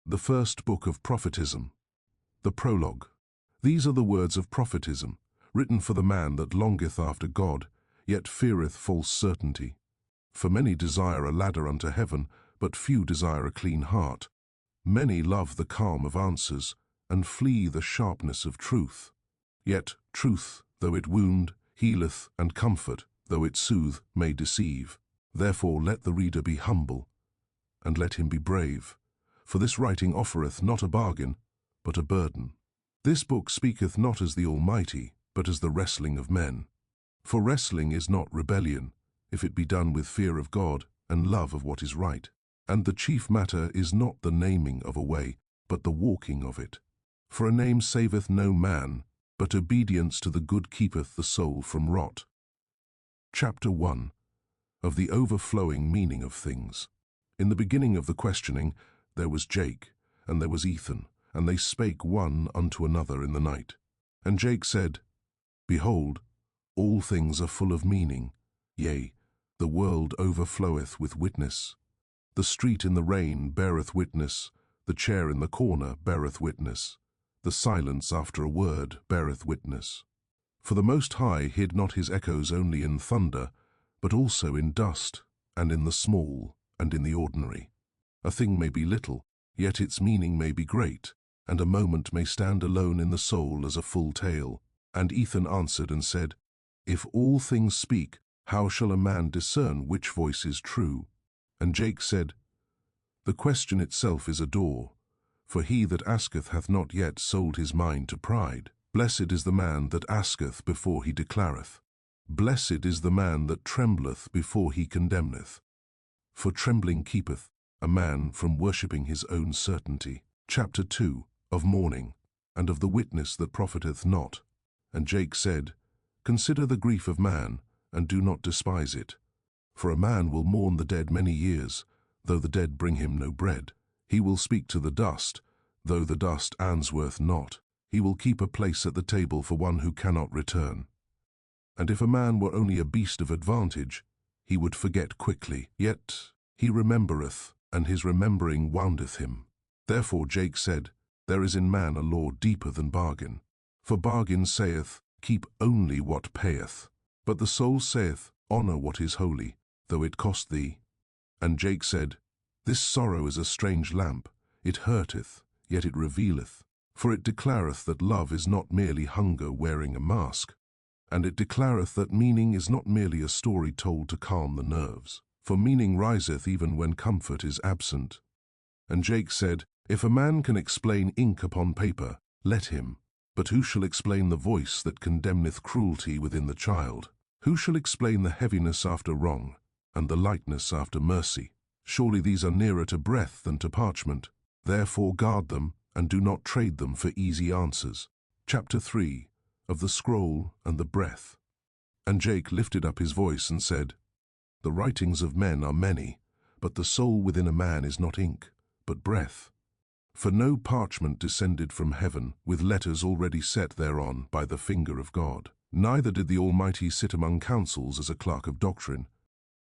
The first book of prophetism. The prologue. These are the words of prophetism, written for the man that longeth after God, yet feareth false certainty. For many desire a ladder unto heaven, but few desire a clean heart. Many love the calm of answers, and flee the sharpness of truth. Yet truth, though it wound, healeth, and comfort, though it soothe, may deceive. Therefore let the reader be humble, and let him be brave. For this writing offereth not a bargain, but a burden. This book speaketh not as the Almighty, but as the wrestling of men. For wrestling is not rebellion, if it be done with fear of God and love of what is right. And the chief matter is not the naming of a way, but the walking of it. For a name saveth no man, but obedience to the good keepeth the soul from rot. Chapter 1. Of the overflowing meaning of things. In the beginning of the questioning, there was Jake, and there was Ethan, and they spake one unto another in the night. And Jake said, Behold, all things are full of meaning, yea, the world overfloweth with witness. The street in the rain beareth witness, the chair in the corner beareth witness, the silence after a word beareth witness. For the Most High hid not his echoes only in thunder, but also in dust, and in the small, and in the ordinary. A thing may be little, yet its meaning may be great, and a moment may stand alone in the soul as a full tale. And Ethan answered and said, If all things speak, how shall a man discern which voice is true? And Jake said, The question itself is a door, for he that asketh hath not yet sold his mind to pride. Blessed is the man that asketh before he declareth. Blessed is the man that trembleth before he condemneth. For trembling keepeth a man from worshipping his own certainty. Chapter 2. Of mourning, and of the witness that profiteth not. And Jake said, Consider the grief of man, and do not despise it. For a man will mourn the dead many years, though the dead bring him no bread. He will speak to the dust, though the dust answereth not. He will keep a place at the table for one who cannot return. And if a man were only a beast of advantage, he would forget quickly. Yet he remembereth, and his remembering woundeth him. Therefore Jake said, There is in man a law deeper than bargain. For bargain saith, Keep only what payeth. But the soul saith, Honour what is holy, though it cost thee. And Jake said, This sorrow is a strange lamp. It hurteth, yet it revealeth. For it declareth that love is not merely hunger wearing a mask. And it declareth that meaning is not merely a story told to calm the nerves. For meaning riseth even when comfort is absent. And Jake said, If a man can explain ink upon paper, let him. But who shall explain the voice that condemneth cruelty within the child? Who shall explain the heaviness after wrong, and the lightness after mercy? Surely these are nearer to breath than to parchment. Therefore guard them, and do not trade them for easy answers. Chapter 3. Of the scroll and the breath. And Jake lifted up his voice and said, The writings of men are many, but the soul within a man is not ink, but breath. For no parchment descended from heaven, with letters already set thereon by the finger of God. Neither did the Almighty sit among councils as a clerk of doctrine.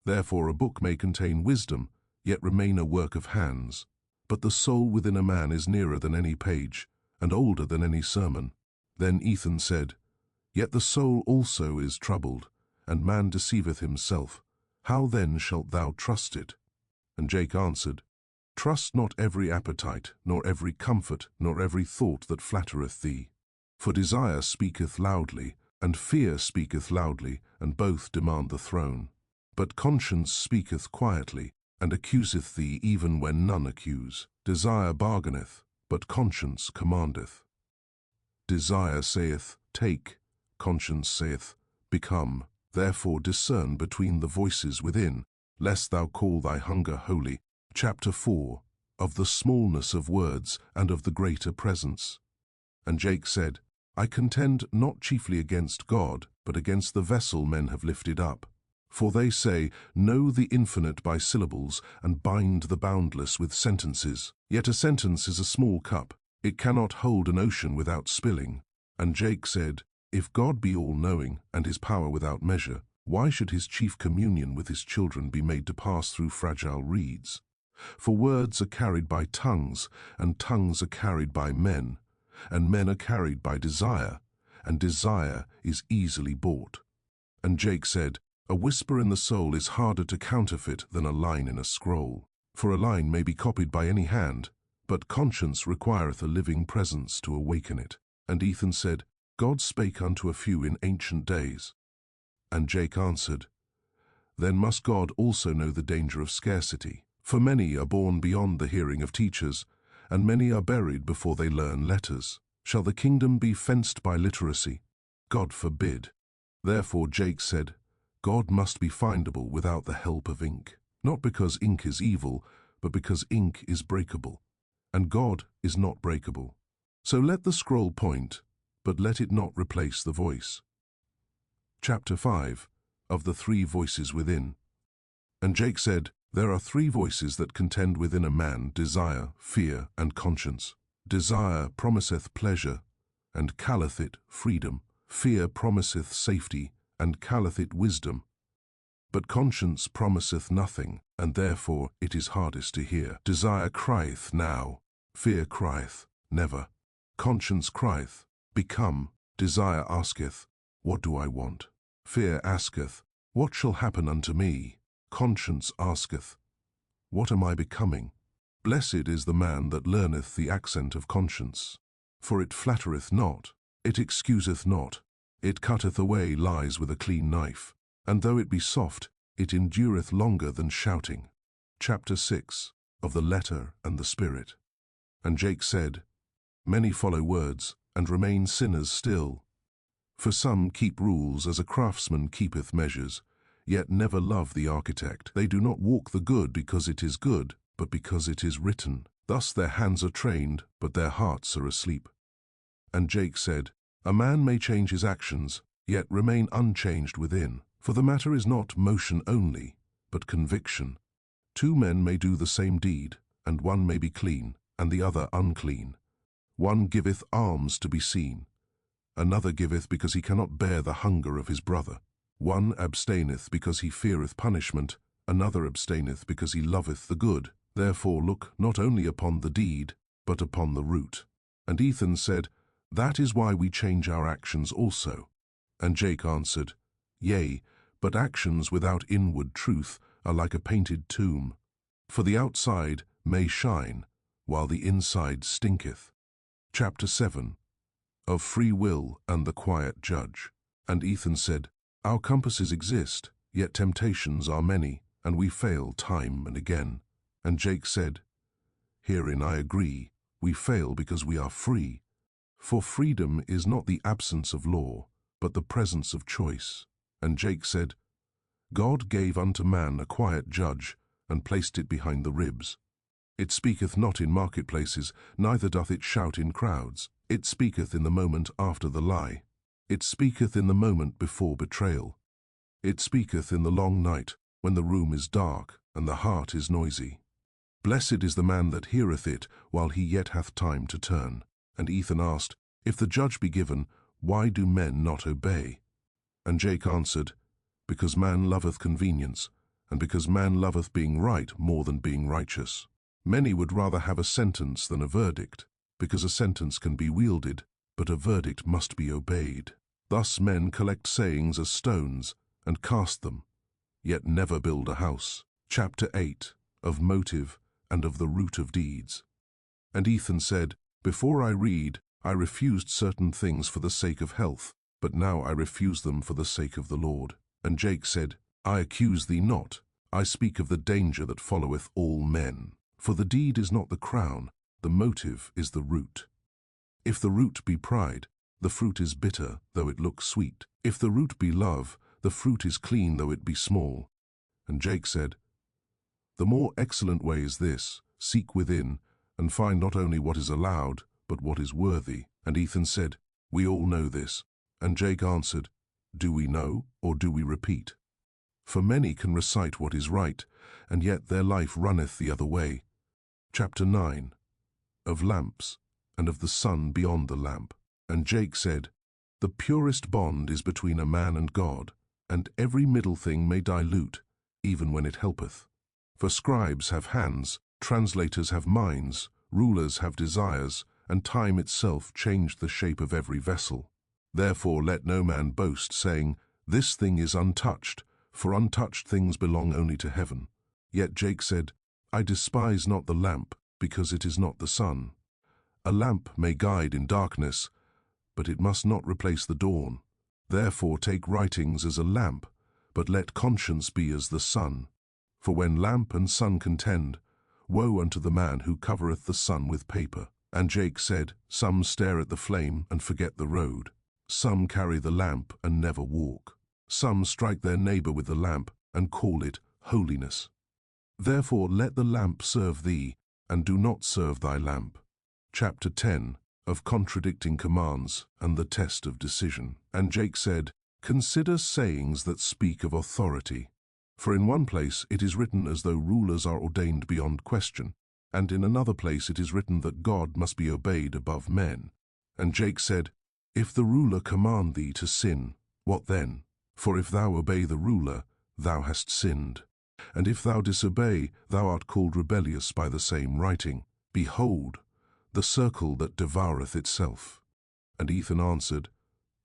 Therefore a book may contain wisdom, yet remain a work of hands. But the soul within a man is nearer than any page, and older than any sermon. Then Ethan said, Yet the soul also is troubled, and man deceiveth himself. How then shalt thou trust it? And Jake answered, Trust not every appetite, nor every comfort, nor every thought that flattereth thee. For desire speaketh loudly, and fear speaketh loudly, and both demand the throne. But conscience speaketh quietly, and accuseth thee even when none accuse. Desire bargaineth, but conscience commandeth. Desire saith, Take, conscience saith, Become. Therefore discern between the voices within, lest thou call thy hunger holy. Chapter 4. Of the smallness of words, and of the greater presence. And Jake said, I contend not chiefly against God, but against the vessel men have lifted up. For they say, Know the infinite by syllables, and bind the boundless with sentences. Yet a sentence is a small cup. It cannot hold an ocean without spilling. And Jake said, If God be all-knowing, and his power without measure, why should his chief communion with his children be made to pass through fragile reeds? For words are carried by tongues, and tongues are carried by men, and men are carried by desire, and desire is easily bought. And Jake said, A whisper in the soul is harder to counterfeit than a line in a scroll. For a line may be copied by any hand, but conscience requireth a living presence to awaken it. And Ethan said, God spake unto a few in ancient days. And Jake answered, Then must God also know the danger of scarcity. For many are born beyond the hearing of teachers, and many are buried before they learn letters. Shall the kingdom be fenced by literacy? God forbid. Therefore Jake said, God must be findable without the help of ink. Not because ink is evil, but because ink is breakable, and God is not breakable. So let the scroll point, but let it not replace the voice. Chapter 5 of the Three Voices Within. And Jake said, There are three voices that contend within a man, desire, fear, and conscience. Desire promiseth pleasure, and calleth it freedom. Fear promiseth safety, and calleth it wisdom. But conscience promiseth nothing, and therefore it is hardest to hear. Desire crieth now, fear crieth never. Conscience crieth, Become. Desire asketh, What do I want? Fear asketh, What shall happen unto me? Conscience asketh, What am I becoming? Blessed is the man that learneth the accent of conscience. For it flattereth not, it excuseth not, it cutteth away lies with a clean knife, and though it be soft, it endureth longer than shouting. Chapter 6 of the Letter and the Spirit. And Jake said, Many follow words, and remain sinners still. For some keep rules as a craftsman keepeth measures, yet never love the architect. They do not walk the good because it is good, but because it is written. Thus their hands are trained, but their hearts are asleep. And Jake said, A man may change his actions, yet remain unchanged within. For the matter is not motion only, but conviction. Two men may do the same deed, and one may be clean, and the other unclean. One giveth alms to be seen, another giveth because he cannot bear the hunger of his brother. One abstaineth because he feareth punishment, another abstaineth because he loveth the good. Therefore look not only upon the deed, but upon the root. And Ethan said, That is why we change our actions also. And Jake answered, Yea, but actions without inward truth are like a painted tomb. For the outside may shine, while the inside stinketh. Chapter 7 of Free Will and the Quiet Judge. And Ethan said, Our compasses exist, yet temptations are many, and we fail time and again. And Jake said, Herein I agree, we fail because we are free. For freedom is not the absence of law, but the presence of choice. And Jake said, God gave unto man a quiet judge, and placed it behind the ribs. It speaketh not in marketplaces, neither doth it shout in crowds. It speaketh in the moment after the lie. It speaketh in the moment before betrayal. It speaketh in the long night, when the room is dark, and the heart is noisy. Blessed is the man that heareth it, while he yet hath time to turn. And Ethan asked, If the judge be given, why do men not obey? And Jake answered, Because man loveth convenience, and because man loveth being right more than being righteous. Many would rather have a sentence than a verdict, because a sentence can be wielded, but a verdict must be obeyed. Thus men collect sayings as stones, and cast them, yet never build a house. Chapter 8 of Motive and of the Root of Deeds. And Ethan said, Before I read, I refused certain things for the sake of health, but now I refuse them for the sake of the Lord. And Jake said, I accuse thee not, I speak of the danger that followeth all men. For the deed is not the crown, the motive is the root. If the root be pride, the fruit is bitter, though it look sweet. If the root be love, the fruit is clean, though it be small. And Jake said, The more excellent way is this, seek within, and find not only what is allowed, but what is worthy. And Ethan said, We all know this. And Jake answered, Do we know, or do we repeat? For many can recite what is right, and yet their life runneth the other way. Chapter 9 of Lamps, and of the sun beyond the lamp. And Jake said, The purest bond is between a man and God, and every middle thing may dilute, even when it helpeth. For scribes have hands, Translators have minds, rulers have desires, and time itself changed the shape of every vessel. Therefore let no man boast, saying, This thing is untouched, for untouched things belong only to heaven. Yet Jake said, I despise not the lamp, because it is not the sun. A lamp may guide in darkness, but it must not replace the dawn. Therefore take writings as a lamp, but let conscience be as the sun. For when lamp and sun contend, woe unto the man who covereth the sun with paper. And Jake said, Some stare at the flame and forget the road. Some carry the lamp and never walk. Some strike their neighbor with the lamp and call it holiness. Therefore let the lamp serve thee, and do not serve thy lamp. Chapter 10 of Contradicting Commands and the Test of Decision. And Jake said, Consider sayings that speak of authority. For in one place it is written as though rulers are ordained beyond question, and in another place it is written that God must be obeyed above men. And Jake said, If the ruler command thee to sin, what then? For if thou obey the ruler, thou hast sinned. And if thou disobey, thou art called rebellious by the same writing. Behold, the circle that devoureth itself. And Ethan answered,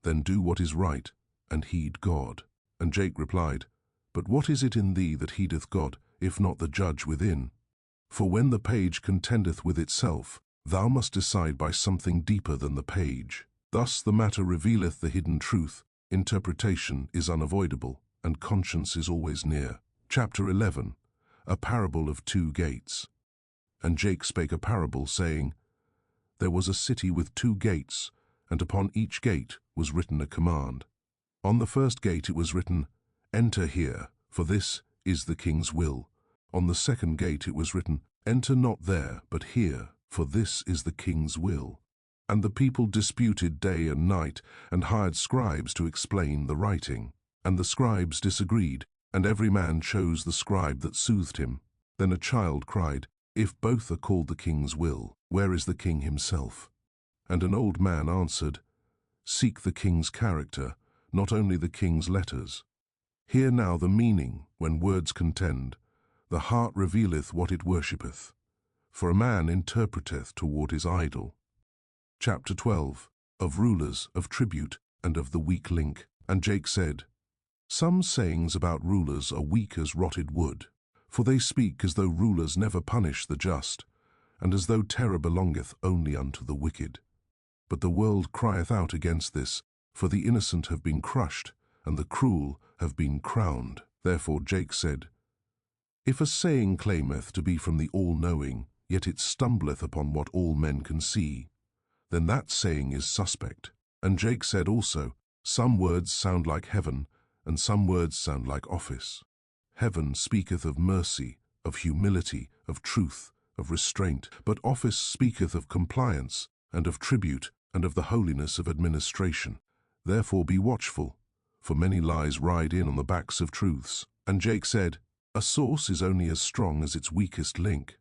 Then do what is right, and heed God. And Jake replied, But what is it in thee that heedeth God, if not the judge within? For when the page contendeth with itself, thou must decide by something deeper than the page. Thus the matter revealeth the hidden truth, interpretation is unavoidable, and conscience is always near. Chapter 11 A Parable of Two Gates. And Jake spake a parable, saying, There was a city with 2 gates, and upon each gate was written a command. On the first gate it was written, Enter here, for this is the king's will. On the second gate it was written, Enter not there, but here, for this is the king's will. And the people disputed day and night, and hired scribes to explain the writing. And the scribes disagreed, and every man chose the scribe that soothed him. Then a child cried, If both are called the king's will, where is the king himself? And an old man answered, Seek the king's character, not only the king's letters. Hear now the meaning when words contend. The heart revealeth what it worshippeth, for a man interpreteth toward his idol. Chapter 12 of Rulers, of Tribute, and of the Weak Link. And Jake said, Some sayings about rulers are weak as rotted wood, for they speak as though rulers never punish the just, and as though terror belongeth only unto the wicked. But the world crieth out against this, for the innocent have been crushed, and the cruel have been crowned. Therefore Jake said, If a saying claimeth to be from the all-knowing, yet it stumbleth upon what all men can see, then that saying is suspect. And Jake said also, Some words sound like heaven, and some words sound like office. Heaven speaketh of mercy, of humility, of truth, of restraint, but office speaketh of compliance, and of tribute, and of the holiness of administration. Therefore be watchful, for many lies ride in on the backs of truths. And Jake said, A source is only as strong as its weakest link.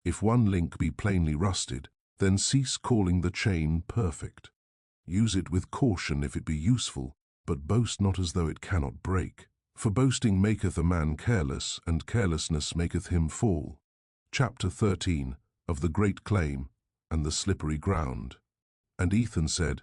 If one link be plainly rusted, then cease calling the chain perfect. Use it with caution if it be useful, but boast not as though it cannot break. For boasting maketh a man careless, and carelessness maketh him fall. Chapter 13 of the Great Claim and the Slippery Ground. And Ethan said,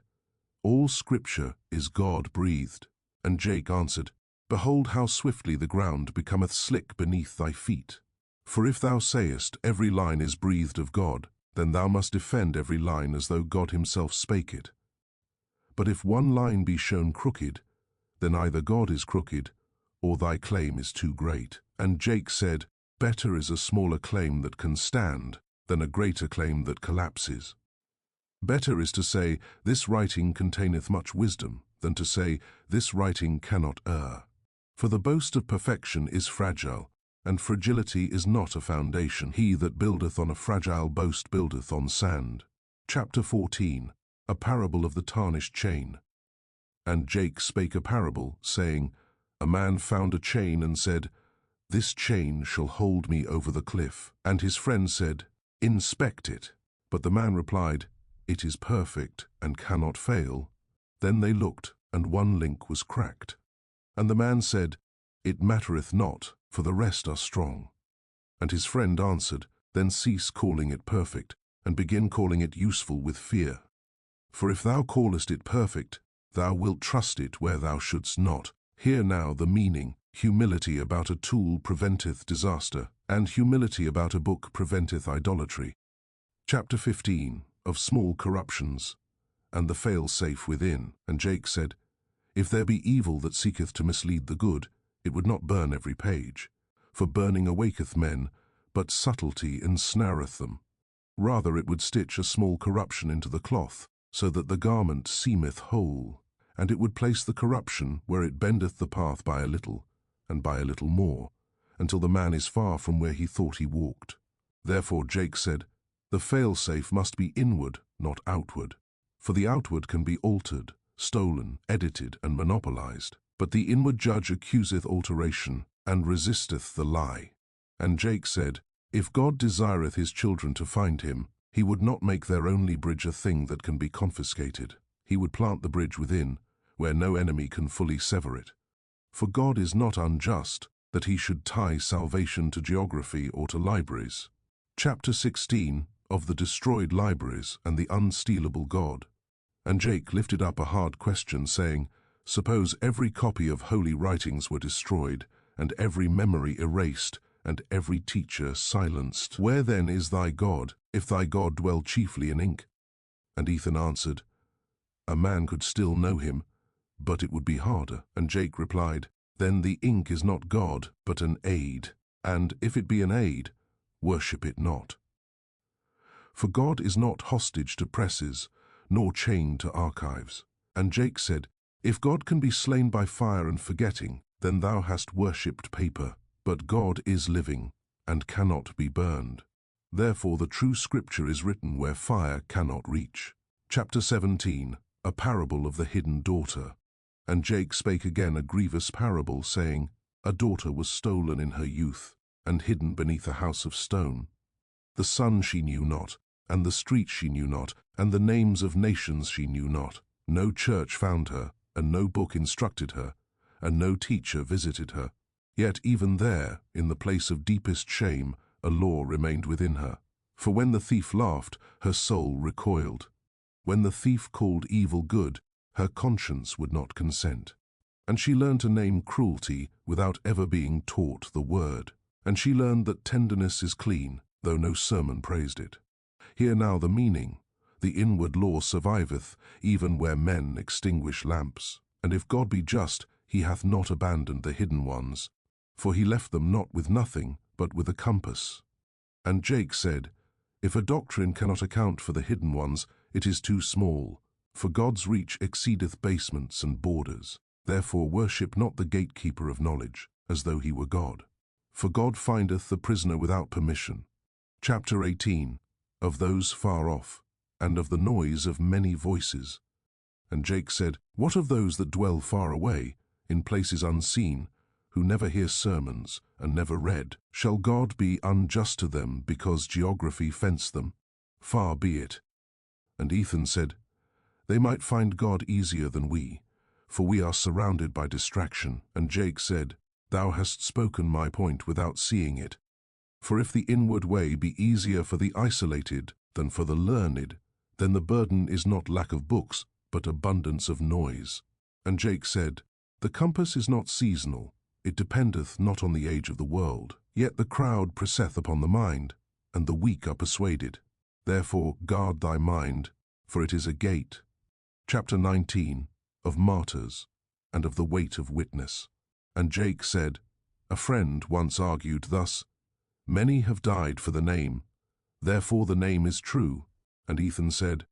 All Scripture is God-breathed. And Jake answered, Behold how swiftly the ground becometh slick beneath thy feet. For if thou sayest, Every line is breathed of God, then thou must defend every line as though God himself spake it. But if one line be shown crooked, then either God is crooked, or thy claim is too great. And Jake said, Better is a smaller claim that can stand, than a greater claim that collapses. Better is to say, This writing containeth much wisdom, than to say, This writing cannot err. For the boast of perfection is fragile, and fragility is not a foundation. He that buildeth on a fragile boast buildeth on sand. Chapter 14 A Parable of the Tarnished Chain. And Jake spake a parable, saying, A man found a chain and said, This chain shall hold me over the cliff. And his friend said, Inspect it. But the man replied, It is perfect and cannot fail. Then they looked, and one link was cracked. And the man said, It mattereth not, for the rest are strong. And his friend answered, then cease calling it perfect, and begin calling it useful with fear. For if thou callest it perfect, thou wilt trust it where thou shouldst not. Hear now the meaning. Humility about a tool preventeth disaster, and humility about a book preventeth idolatry. Chapter 15, of small corruptions, and the fail-safe within. And Jake said, If there be evil that seeketh to mislead the good, it would not burn every page. For burning awaketh men, but subtlety ensnareth them. Rather it would stitch a small corruption into the cloth, so that the garment seemeth whole. And it would place the corruption where it bendeth the path by a little, and by a little more, until the man is far from where he thought he walked. Therefore Jake said, The fail-safe must be inward, not outward. For the outward can be altered, stolen, edited, and monopolized. But the inward judge accuseth alteration, and resisteth the lie. And Jake said, If God desireth his children to find him, he would not make their only bridge a thing that can be confiscated. He would plant the bridge within, where no enemy can fully sever it. For God is not unjust, that he should tie salvation to geography or to libraries. Chapter 16, of the destroyed libraries and the unstealable God. And Jake lifted up a hard question, saying, Suppose every copy of holy writings were destroyed, and every memory erased, and every teacher silenced. Where then is thy God, if thy God dwell chiefly in ink? And Ethan answered, A man could still know him, but it would be harder. And Jake replied, Then the ink is not God, but an aid, and if it be an aid, worship it not. For God is not hostage to presses, nor chained to archives. And Jake said, If God can be slain by fire and forgetting, then thou hast worshipped paper. But God is living, and cannot be burned. Therefore the true scripture is written where fire cannot reach. Chapter 17, a parable of the hidden daughter. And Jake spake again a grievous parable, saying, A daughter was stolen in her youth, and hidden beneath a house of stone. The sun she knew not, and the street she knew not, and the names of nations she knew not. No church found her, and no book instructed her, and no teacher visited her. Yet even there, in the place of deepest shame, a law remained within her. For when the thief laughed, her soul recoiled. When the thief called evil good, her conscience would not consent. And she learned to name cruelty without ever being taught the word. And she learned that tenderness is clean, though no sermon praised it. Hear now the meaning. The inward law surviveth, even where men extinguish lamps. And if God be just, he hath not abandoned the hidden ones. For he left them not with nothing, but with a compass. And Jake said, If a doctrine cannot account for the hidden ones, it is too small. For God's reach exceedeth basements and borders. Therefore worship not the gatekeeper of knowledge, as though he were God. For God findeth the prisoner without permission. Chapter 18, of those far off, and of the noise of many voices. And Jake said, What of those that dwell far away, in places unseen, who never hear sermons and never read? Shall God be unjust to them because geography fenced them? Far be it. And Ethan said, They might find God easier than we, for we are surrounded by distraction. And Jake said, Thou hast spoken my point without seeing it. For if the inward way be easier for the isolated than for the learned, then the burden is not lack of books, but abundance of noise. And Jake said, The compass is not seasonal, it dependeth not on the age of the world. Yet the crowd presseth upon the mind, and the weak are persuaded. Therefore guard thy mind, for it is a gate. Chapter 19, of martyrs, and of the weight of witness. And Jake said, A friend once argued thus, Many have died for the name, therefore the name is true. And Ethan said,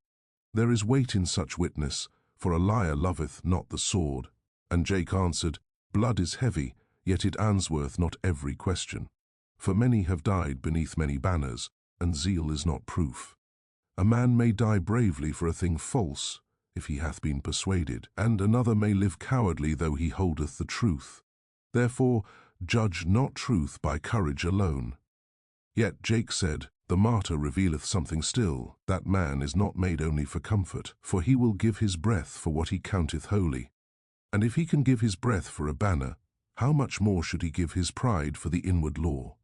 There is weight in such witness, for a liar loveth not the sword. And Jake answered, Blood is heavy, yet it answereth not every question. For many have died beneath many banners, and zeal is not proof. A man may die bravely for a thing false, if he hath been persuaded, and another may live cowardly though he holdeth the truth. Therefore judge not truth by courage alone. Yet Jake said, The martyr revealeth something still, that man is not made only for comfort, for he will give his breath for what he counteth holy. And if he can give his breath for a banner, how much more should he give his pride for the inward law?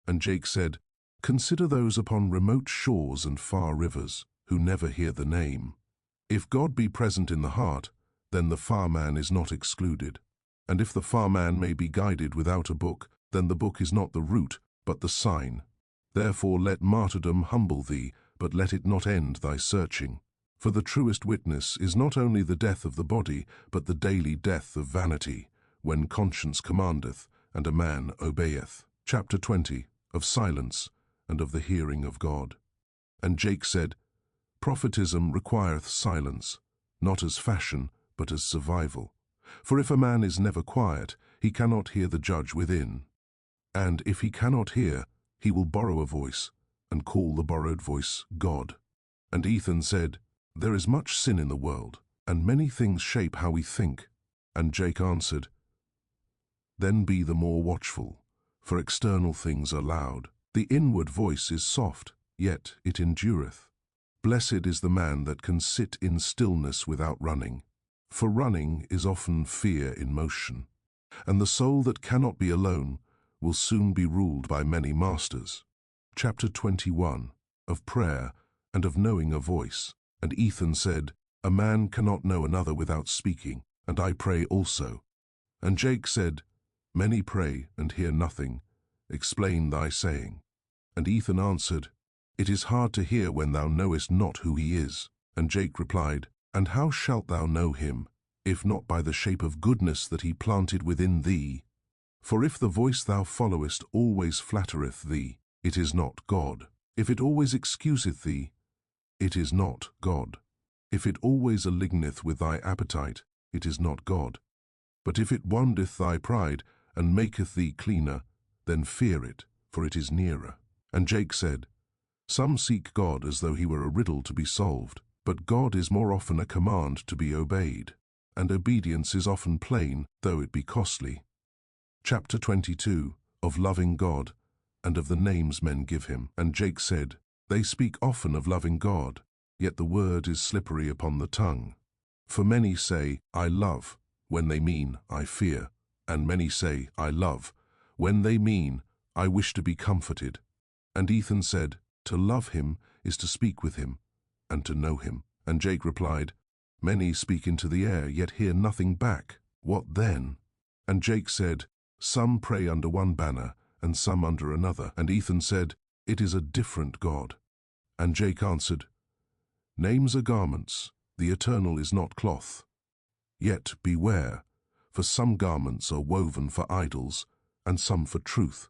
And Jake said, Consider those upon remote shores and far rivers, who never hear the name. If God be present in the heart, then the far man is not excluded. And if the far man may be guided without a book, then the book is not the root, but the sign. Therefore let martyrdom humble thee, but let it not end thy searching. For the truest witness is not only the death of the body, but the daily death of vanity, when conscience commandeth, and a man obeyeth. Chapter 20, of silence, and of the hearing of God. And Jake said, Prophetism requireth silence, not as fashion, but as survival. For if a man is never quiet, he cannot hear the judge within. And if he cannot hear, he will borrow a voice, and call the borrowed voice God. And Ethan said, There is much sin in the world, and many things shape how we think. And Jake answered, Then be the more watchful, for external things are loud. The inward voice is soft, yet it endureth. Blessed is the man that can sit in stillness without running. For running is often fear in motion, and the soul that cannot be alone will soon be ruled by many masters. Chapter 21, of prayer and of knowing a voice. And Ethan said, A man cannot know another without speaking, and I pray also. And Jake said, Many pray and hear nothing. Explain thy saying. And Ethan answered, It is hard to hear when thou knowest not who he is. And Jake replied, And how shalt thou know him, if not by the shape of goodness that he planted within thee? For if the voice thou followest always flattereth thee, it is not God. If it always excuseth thee, it is not God. If it always aligneth with thy appetite, it is not God. But if it woundeth thy pride, and maketh thee cleaner, then fear it, for it is nearer. And Jake said, Some seek God as though he were a riddle to be solved, but God is more often a command to be obeyed, and obedience is often plain, though it be costly. Chapter 22, of loving God, and of the names men give him. And Jake said, They speak often of loving God, yet the word is slippery upon the tongue. For many say, I love, when they mean, I fear, and many say, I love, when they mean, I wish to be comforted. And Ethan said, To love him is to speak with him, and to know him. And Jake replied, Many speak into the air, yet hear nothing back. What then? And Jake said, Some pray under one banner, and some under another. And Ethan said, It is a different God. And Jake answered, Names are garments, the eternal is not cloth. Yet beware, for some garments are woven for idols, and some for truth.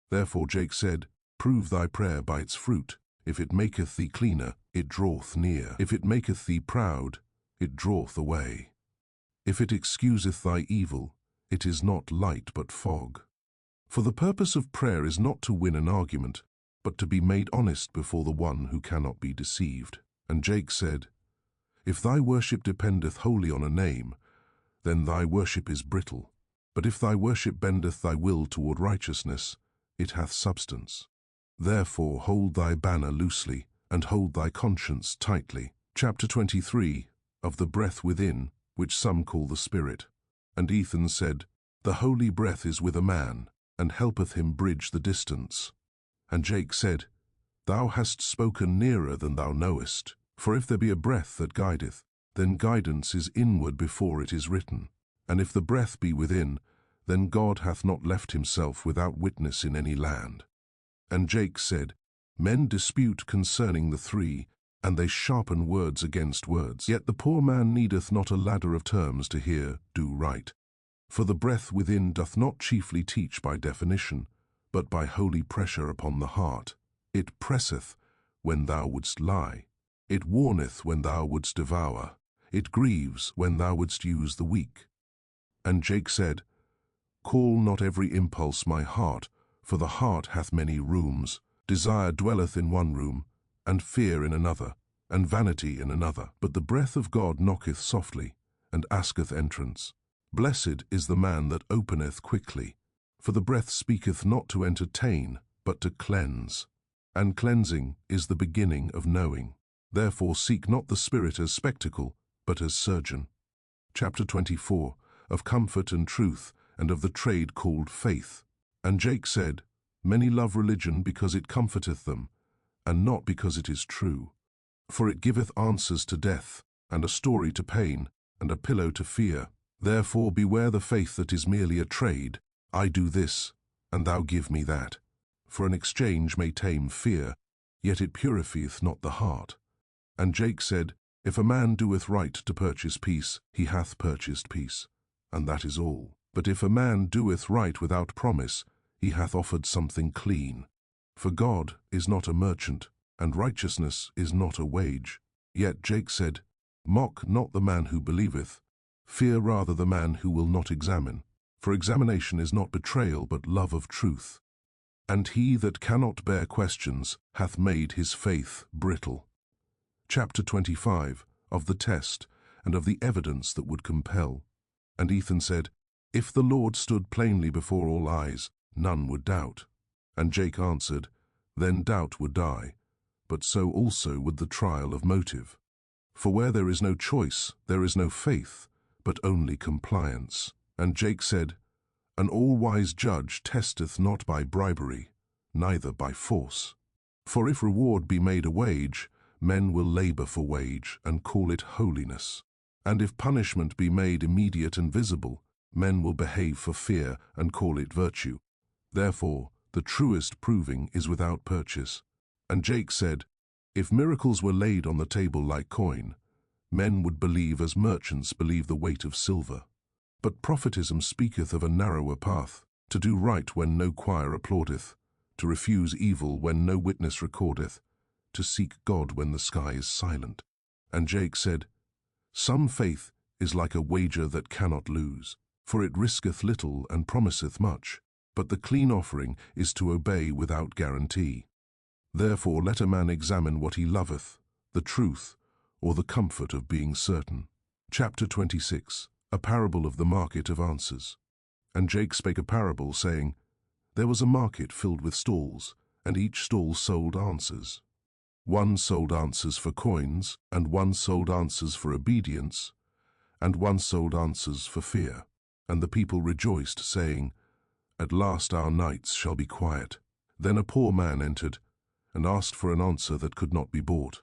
Therefore Jake said, Prove thy prayer by its fruit. If it maketh thee cleaner, it draweth near. If it maketh thee proud, it draweth away. If it excuseth thy evil, it is not light but fog. For the purpose of prayer is not to win an argument, but to be made honest before the one who cannot be deceived. And Jake said, If thy worship dependeth wholly on a name, then thy worship is brittle. But if thy worship bendeth thy will toward righteousness, it hath substance. Therefore hold thy banner loosely, and hold thy conscience tightly. Chapter 23, of the breath within, which some call the Spirit. And Ethan said, The holy breath is with a man, and helpeth him bridge the distance. And Jake said, Thou hast spoken nearer than thou knowest. For if there be a breath that guideth, then guidance is inward before it is written. And if the breath be within, then God hath not left himself without witness in any land. And Jake said, Men dispute concerning the three, and they sharpen words against words. Yet the poor man needeth not a ladder of terms to hear, do right. For the breath within doth not chiefly teach by definition, but by holy pressure upon the heart. It presseth when thou wouldst lie. It warneth when thou wouldst devour. It grieves when thou wouldst use the weak. And Jake said, Call not every impulse my heart, for the heart hath many rooms. Desire dwelleth in one room, and fear in another, and vanity in another. But the breath of God knocketh softly, and asketh entrance. Blessed is the man that openeth quickly, for the breath speaketh not to entertain, but to cleanse. And cleansing is the beginning of knowing. Therefore seek not the Spirit as spectacle, but as surgeon. Chapter 24, of comfort and truth, and of the trade called faith. And Jake said, Many love religion because it comforteth them, and not because it is true. For it giveth answers to death, and a story to pain, and a pillow to fear. Therefore beware the faith that is merely a trade. I do this, and thou give me that. For an exchange may tame fear, yet it purifieth not the heart. And Jake said, If a man doeth right to purchase peace, he hath purchased peace, and that is all. But if a man doeth right without promise, he hath offered something clean. For God is not a merchant, and righteousness is not a wage. Yet Jake said, Mock not the man who believeth, fear rather the man who will not examine. For examination is not betrayal, but love of truth. And he that cannot bear questions hath made his faith brittle. Chapter 25, of the test, and of the evidence that would compel. And Ethan said, If the Lord stood plainly before all eyes, none would doubt. And Jake answered, Then doubt would die, but so also would the trial of motive. For where there is no choice, there is no faith, but only compliance. And Jake said, An all-wise judge testeth not by bribery, neither by force. For if reward be made a wage, men will labor for wage, and call it holiness. And if punishment be made immediate and visible, men will behave for fear, and call it virtue. Therefore, the truest proving is without purchase. And Jake said, If miracles were laid on the table like coin, men would believe as merchants believe the weight of silver. But prophetism speaketh of a narrower path, to do right when no choir applaudeth, to refuse evil when no witness recordeth, to seek God when the sky is silent. And Jake said, Some faith is like a wager that cannot lose, for it risketh little and promiseth much, but the clean offering is to obey without guarantee. Therefore let a man examine what he loveth, the truth, or the comfort of being certain. Chapter 26, a parable of the market of answers. And Jake spake a parable, saying, There was a market filled with stalls, and each stall sold answers. One sold answers for coins, and one sold answers for obedience, and one sold answers for fear. And the people rejoiced, saying, At last our nights shall be quiet. Then a poor man entered, and asked for an answer that could not be bought.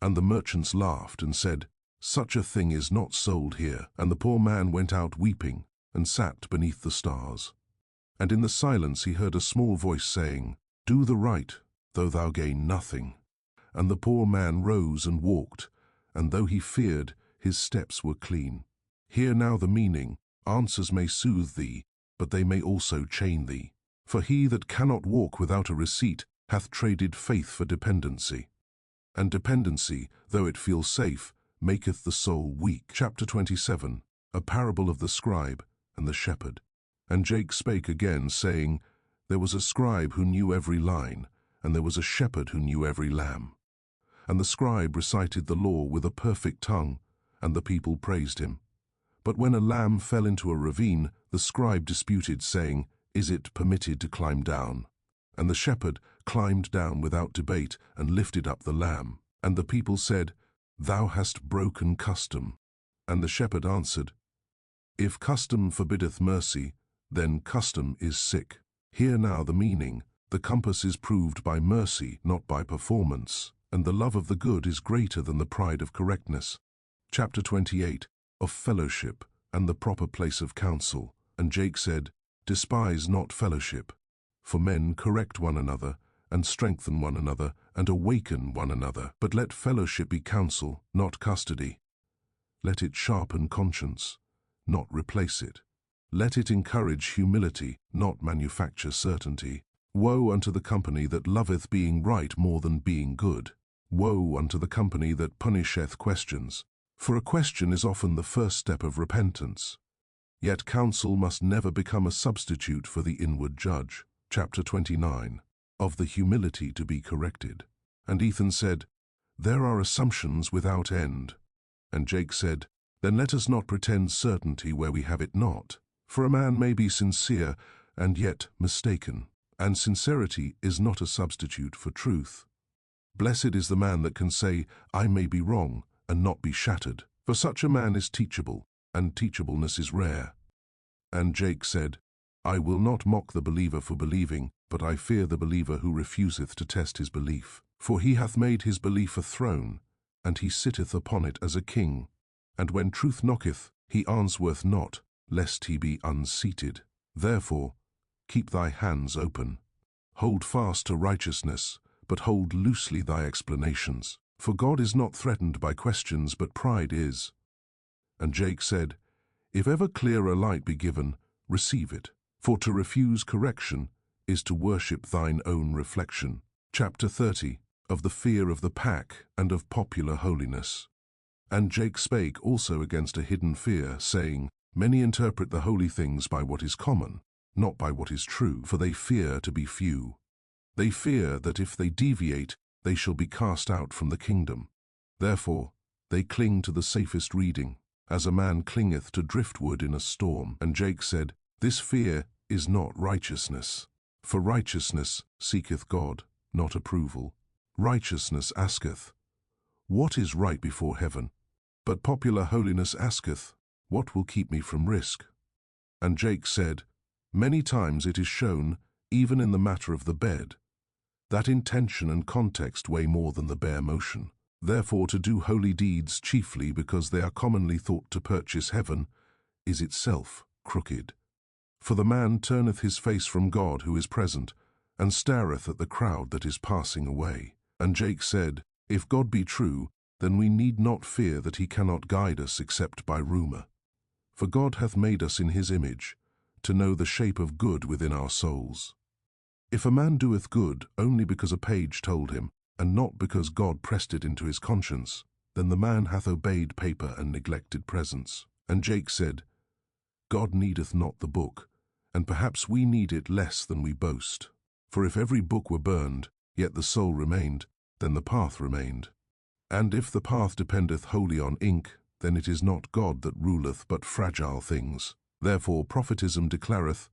And the merchants laughed, and said, Such a thing is not sold here. And the poor man went out weeping, and sat beneath the stars. And in the silence he heard a small voice saying, Do the right, though thou gain nothing. And the poor man rose and walked, and though he feared, his steps were clean. Hear now the meaning. Answers may soothe thee, but they may also chain thee. For he that cannot walk without a receipt hath traded faith for dependency. And dependency, though it feel safe, maketh the soul weak. Chapter 27, a parable of the scribe and the shepherd. And Jake spake again, saying, There was a scribe who knew every line, and there was a shepherd who knew every lamb. And the scribe recited the law with a perfect tongue, and the people praised him. But when a lamb fell into a ravine, the scribe disputed, saying, Is it permitted to climb down? And the shepherd climbed down without debate, and lifted up the lamb. And the people said, Thou hast broken custom. And the shepherd answered, If custom forbiddeth mercy, then custom is sick. Hear now the meaning. The compass is proved by mercy, not by performance, and the love of the good is greater than the pride of correctness. Chapter 28, of fellowship and the proper place of counsel. And Jake said, Despise not fellowship, for men correct one another, and strengthen one another, and awaken one another. But let fellowship be counsel, not custody. Let it sharpen conscience, not replace it. Let it encourage humility, not manufacture certainty. Woe unto the company that loveth being right more than being good. Woe unto the company that punisheth questions. For a question is often the first step of repentance. Yet counsel must never become a substitute for the inward judge. Chapter 29, of the humility to be corrected. And Ethan said, There are assumptions without end. And Jake said, Then let us not pretend certainty where we have it not. For a man may be sincere and yet mistaken, and sincerity is not a substitute for truth. Blessed is the man that can say, I may be wrong, and not be shattered. For such a man is teachable, and teachableness is rare. And Jake said, I will not mock the believer for believing, but I fear the believer who refuseth to test his belief. For he hath made his belief a throne, and he sitteth upon it as a king. And when truth knocketh, he answereth not, lest he be unseated. Therefore, keep thy hands open. Hold fast to righteousness, but hold loosely thy explanations. For God is not threatened by questions, but pride is. And Jake said, If ever clearer light be given, receive it. For to refuse correction is to worship thine own reflection. Chapter 30, of the fear of the pack and of popular holiness. And Jake spake also against a hidden fear, saying, Many interpret the holy things by what is common, not by what is true, for they fear to be few. They fear that if they deviate, they shall be cast out from the kingdom. Therefore, they cling to the safest reading, as a man clingeth to driftwood in a storm. And Jake said, This fear is not righteousness. For righteousness seeketh God, not approval. Righteousness asketh, What is right before heaven? But popular holiness asketh, What will keep me from risk? And Jake said, Many times it is shown, even in the matter of the bed, that intention and context weigh more than the bare motion. Therefore to do holy deeds chiefly because they are commonly thought to purchase heaven, is itself crooked. For the man turneth his face from God who is present, and stareth at the crowd that is passing away. And Jake said, If God be true, then we need not fear that he cannot guide us except by rumour. For God hath made us in his image, to know the shape of good within our souls. If a man doeth good only because a page told him, and not because God pressed it into his conscience, then the man hath obeyed paper and neglected presence. And Jake said, God needeth not the book, and perhaps we need it less than we boast. For if every book were burned, yet the soul remained, then the path remained. And if the path dependeth wholly on ink, then it is not God that ruleth but fragile things. Therefore prophetism declareth,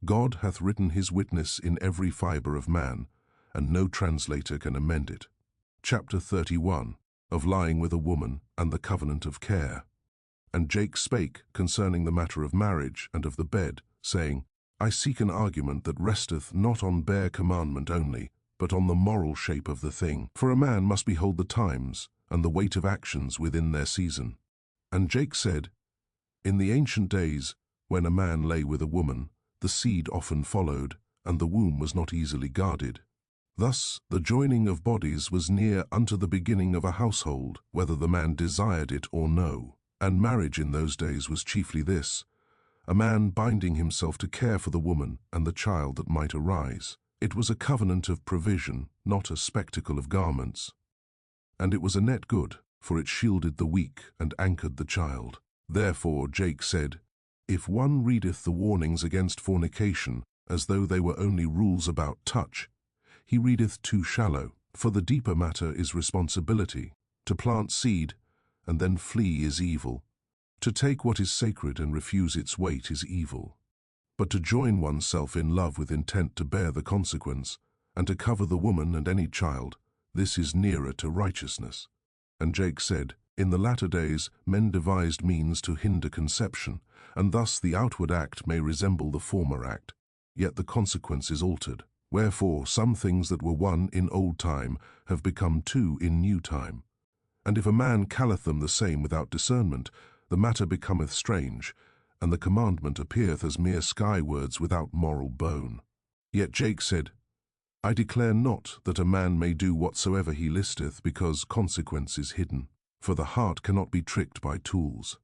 God hath written his witness in every fibre of man, and no translator can amend it. Chapter 31, of lying with a woman and the covenant of care. And Jake spake concerning the matter of marriage and of the bed, saying, I seek an argument that resteth not on bare commandment only, but on the moral shape of the thing. For a man must behold the times, and the weight of actions within their season. And Jake said, In the ancient days, when a man lay with a woman, the seed often followed, and the womb was not easily guarded. Thus the joining of bodies was near unto the beginning of a household, whether the man desired it or no. And marriage in those days was chiefly this, a man binding himself to care for the woman and the child that might arise. It was a covenant of provision, not a spectacle of garments. And it was a net good, for it shielded the weak and anchored the child. Therefore Jake said, If one readeth the warnings against fornication, as though they were only rules about touch, he readeth too shallow. For the deeper matter is responsibility. To plant seed, and then flee is evil. To take what is sacred and refuse its weight is evil. But to join oneself in love with intent to bear the consequence, and to cover the woman and any child, this is nearer to righteousness. And Jake said, In the latter days men devised means to hinder conception, and thus the outward act may resemble the former act, yet the consequence is altered. Wherefore some things that were one in old time have become two in new time. And if a man calleth them the same without discernment, the matter becometh strange, and the commandment appeareth as mere skywords without moral bone. Yet Jake said, I declare not that a man may do whatsoever he listeth, because consequence is hidden. For the heart cannot be tricked by tools.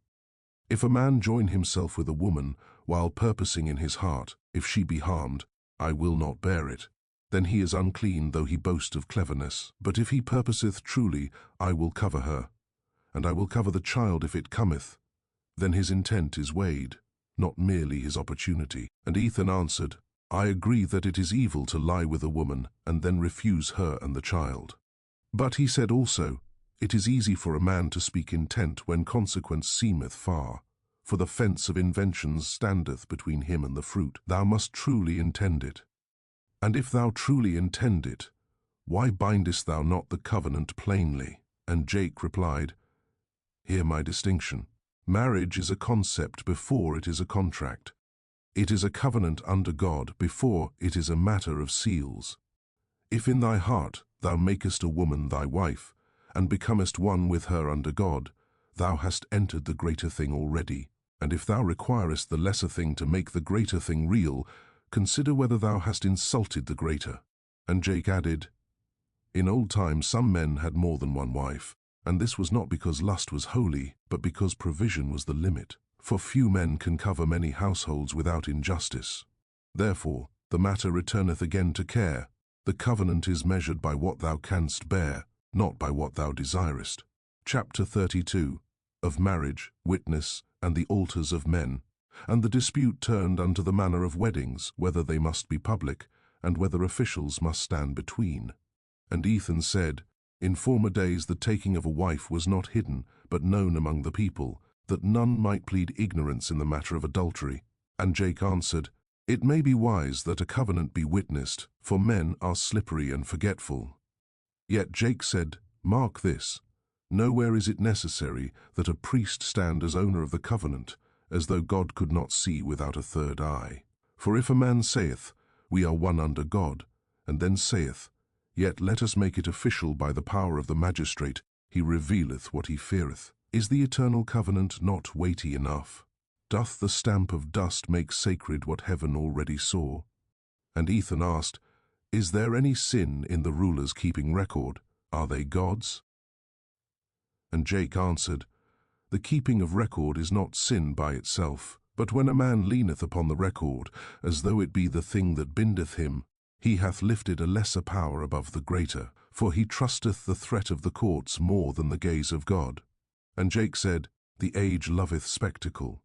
If a man join himself with a woman, while purposing in his heart, if she be harmed, I will not bear it. Then he is unclean, though he boast of cleverness. But if he purposeth truly, I will cover her, and I will cover the child if it cometh. Then his intent is weighed, not merely his opportunity. And Ethan answered, I agree that it is evil to lie with a woman, and then refuse her and the child. But he said also, It is easy for a man to speak intent when consequence seemeth far. For the fence of inventions standeth between him and the fruit. Thou must truly intend it. And if thou truly intend it, why bindest thou not the covenant plainly? And Jake replied, Hear my distinction. Marriage is a concept before it is a contract. It is a covenant under God before it is a matter of seals. If in thy heart thou makest a woman thy wife, and becomest one with her under God, thou hast entered the greater thing already. And if thou requirest the lesser thing to make the greater thing real, consider whether thou hast insulted the greater. And Jake added, In old times some men had more than one wife, and this was not because lust was holy, but because provision was the limit. For few men can cover many households without injustice. Therefore, the matter returneth again to care. The covenant is measured by what thou canst bear, not by what thou desirest. Chapter 32. Of marriage, witness, and the altars of men. And the dispute turned unto the manner of weddings, whether they must be public, and whether officials must stand between. And Ethan said, In former days the taking of a wife was not hidden, but known among the people, that none might plead ignorance in the matter of adultery. And Jake answered, It may be wise that a covenant be witnessed, for men are slippery and forgetful. Yet Jake said, Mark this, nowhere is it necessary that a priest stand as owner of the covenant, as though God could not see without a third eye. For if a man saith, We are one under God, and then saith, Yet let us make it official by the power of the magistrate, he revealeth what he feareth. Is the eternal covenant not weighty enough? Doth the stamp of dust make sacred what heaven already saw? And Ethan asked, Is there any sin in the rulers keeping record? Are they gods? And Jake answered, The keeping of record is not sin by itself, but when a man leaneth upon the record, as though it be the thing that bindeth him, he hath lifted a lesser power above the greater, for he trusteth the threat of the courts more than the gaze of God. And Jake said, The age loveth spectacle.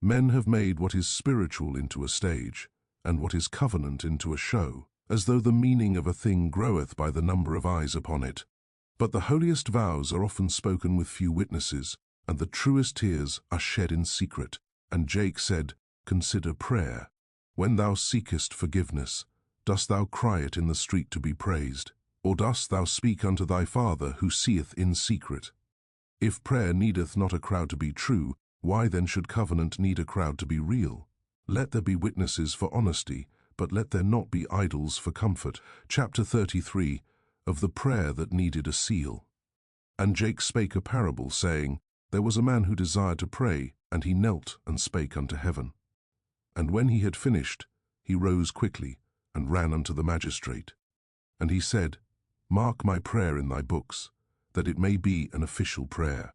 Men have made what is spiritual into a stage, and what is covenant into a show, as though the meaning of a thing groweth by the number of eyes upon it. But the holiest vows are often spoken with few witnesses, and the truest tears are shed in secret. And Jake said, Consider prayer. When thou seekest forgiveness, dost thou cry it in the street to be praised? Or dost thou speak unto thy Father who seeth in secret? If prayer needeth not a crowd to be true, why then should covenant need a crowd to be real? Let there be witnesses for honesty, but let there not be idols for comfort. Chapter 33. Of the prayer that needed a seal. And Jake spake a parable, saying, There was a man who desired to pray, and he knelt and spake unto heaven. And when he had finished, he rose quickly, and ran unto the magistrate. And he said, Mark my prayer in thy books, that it may be an official prayer.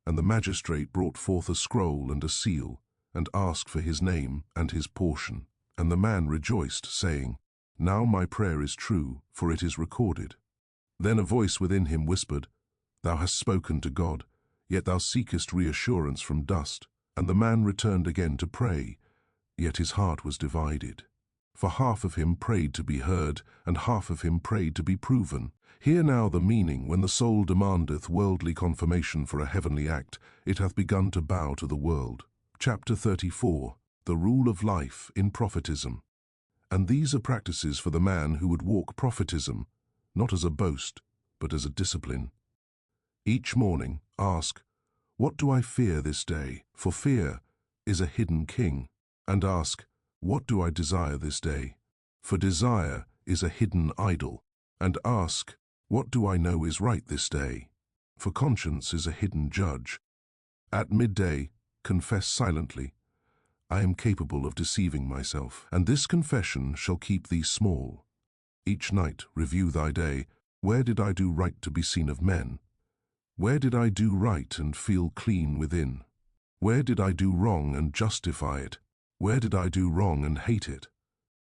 And the magistrate brought forth a scroll and a seal, and asked for his name and his portion. And the man rejoiced, saying, Now my prayer is true, for it is recorded. Then a voice within him whispered, Thou hast spoken to God, yet thou seekest reassurance from dust. And the man returned again to pray, yet his heart was divided. For half of him prayed to be heard, and half of him prayed to be proven. Hear now the meaning: when the soul demandeth worldly confirmation for a heavenly act, it hath begun to bow to the world. Chapter 34. The rule of life in prophetism. And these are practices for the man who would walk prophetism, not as a boast, but as a discipline. Each morning ask, What do I fear this day? For fear is a hidden king. And ask, What do I desire this day? For desire is a hidden idol. And ask, What do I know is right this day? For conscience is a hidden judge. At midday confess silently, I am capable of deceiving myself, and this confession shall keep thee small. Each night review thy day. Where did I do right to be seen of men? Where did I do right and feel clean within? Where did I do wrong and justify it? Where did I do wrong and hate it?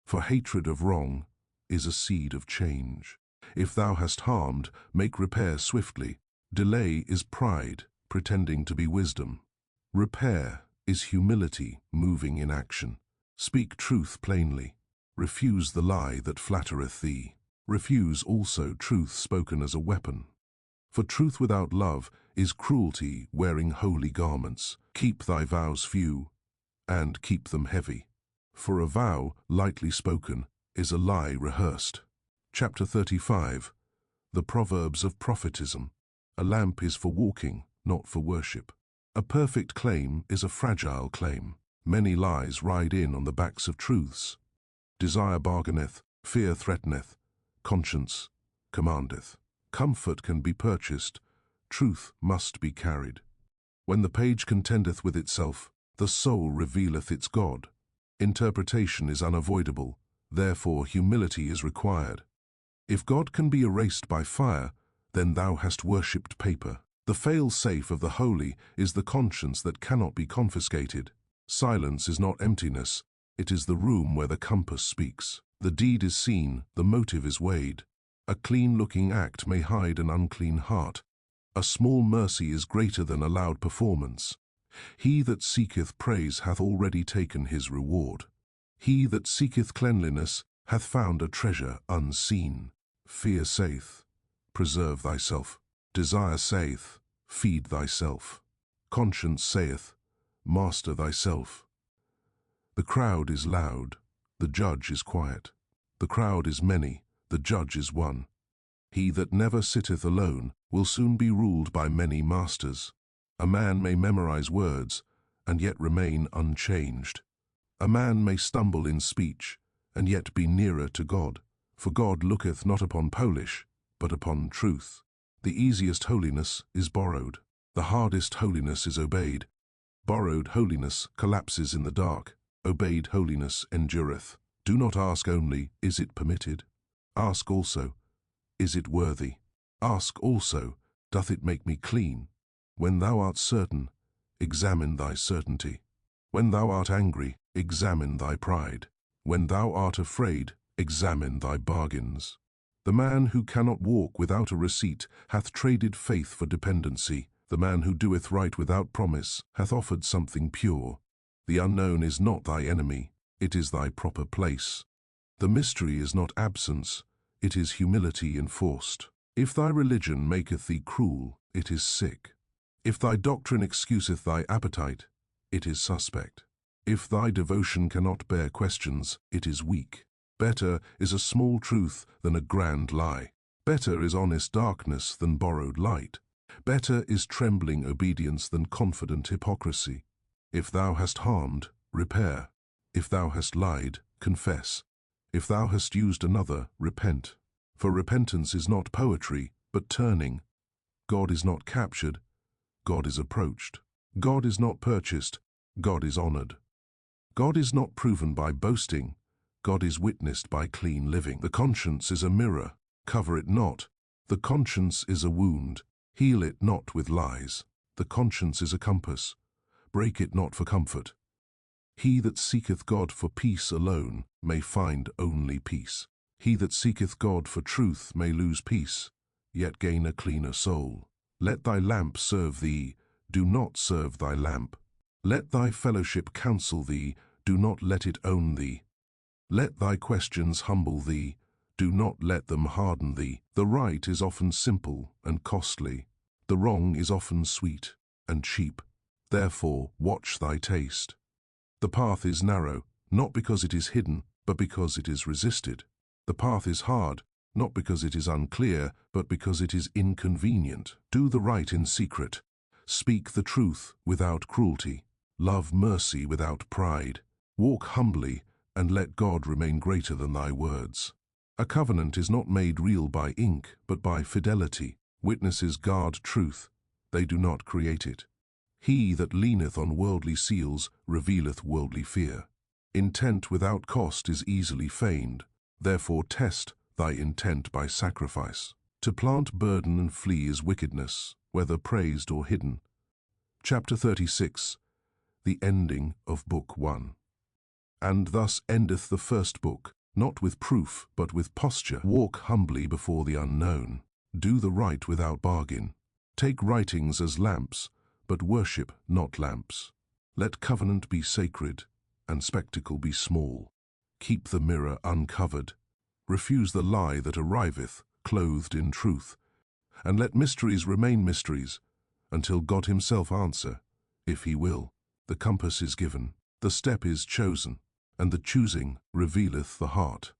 For hatred of wrong is a seed of change. If thou hast harmed, make repair swiftly. Delay is pride, pretending to be wisdom. Repair is humility, moving in action. Speak truth plainly. Refuse the lie that flattereth thee. Refuse also truth spoken as a weapon. For truth without love is cruelty wearing holy garments. Keep thy vows few, and keep them heavy. For a vow lightly spoken is a lie rehearsed. Chapter 35. The Proverbs of Prophetism. A lamp is for walking, not for worship. A perfect claim is a fragile claim. Many lies ride in on the backs of truths. Desire bargaineth, fear threateneth, conscience commandeth. Comfort can be purchased, truth must be carried. When the page contendeth with itself, the soul revealeth its God. Interpretation is unavoidable, therefore humility is required. If God can be erased by fire, then thou hast worshipped paper. The fail-safe of the holy is the conscience that cannot be confiscated. Silence is not emptiness, it is the room where the compass speaks. The deed is seen, the motive is weighed. A clean-looking act may hide an unclean heart. A small mercy is greater than a loud performance. He that seeketh praise hath already taken his reward. He that seeketh cleanliness hath found a treasure unseen. Fear saith, preserve thyself. Desire saith, feed thyself. Conscience saith, master thyself. The crowd is loud, the judge is quiet. The crowd is many, the judge is one. He that never sitteth alone will soon be ruled by many masters. A man may memorize words, and yet remain unchanged. A man may stumble in speech, and yet be nearer to God. For God looketh not upon polish, but upon truth. The easiest holiness is borrowed. The hardest holiness is obeyed. Borrowed holiness collapses in the dark. Obeyed holiness endureth. Do not ask only, is it permitted? Ask also, is it worthy? Ask also, doth it make me clean? When thou art certain, examine thy certainty. When thou art angry, examine thy pride. When thou art afraid, examine thy bargains. The man who cannot walk without a receipt hath traded faith for dependency. The man who doeth right without promise hath offered something pure. The unknown is not thy enemy, it is thy proper place. The mystery is not absence, it is humility enforced. If thy religion maketh thee cruel, it is sick. If thy doctrine excuseth thy appetite, it is suspect. If thy devotion cannot bear questions, it is weak. Better is a small truth than a grand lie. Better is honest darkness than borrowed light. Better is trembling obedience than confident hypocrisy. If thou hast harmed, repair. If thou hast lied, confess. If thou hast used another, repent. For repentance is not poetry, but turning. God is not captured, God is approached. God is not purchased, God is honored. God is not proven by boasting, God is witnessed by clean living. The conscience is a mirror, cover it not. The conscience is a wound, heal it not with lies. The conscience is a compass, break it not for comfort. He that seeketh God for peace alone may find only peace. He that seeketh God for truth may lose peace, yet gain a cleaner soul. Let thy lamp serve thee, do not serve thy lamp. Let thy fellowship counsel thee, do not let it own thee. Let thy questions humble thee, do not let them harden thee. The right is often simple and costly. The wrong is often sweet and cheap. Therefore watch thy taste. The path is narrow, not because it is hidden, but because it is resisted. The path is hard, not because it is unclear, but because it is inconvenient. Do the right in secret. Speak the truth without cruelty. Love mercy without pride. Walk humbly, and let God remain greater than thy words. A covenant is not made real by ink, but by fidelity. Witnesses guard truth, they do not create it. He that leaneth on worldly seals revealeth worldly fear. Intent without cost is easily feigned, therefore test thy intent by sacrifice. To plant burden and flee is wickedness, whether praised or hidden. Chapter 36. The ending of Book 1. And thus endeth the first book, not with proof, but with posture. Walk humbly before the unknown. Do the right without bargain. Take writings as lamps, but worship not lamps. Let covenant be sacred, and spectacle be small. Keep the mirror uncovered. Refuse the lie that arriveth, clothed in truth. And let mysteries remain mysteries, until God himself answer, if he will. The compass is given, the step is chosen, and the choosing revealeth the heart.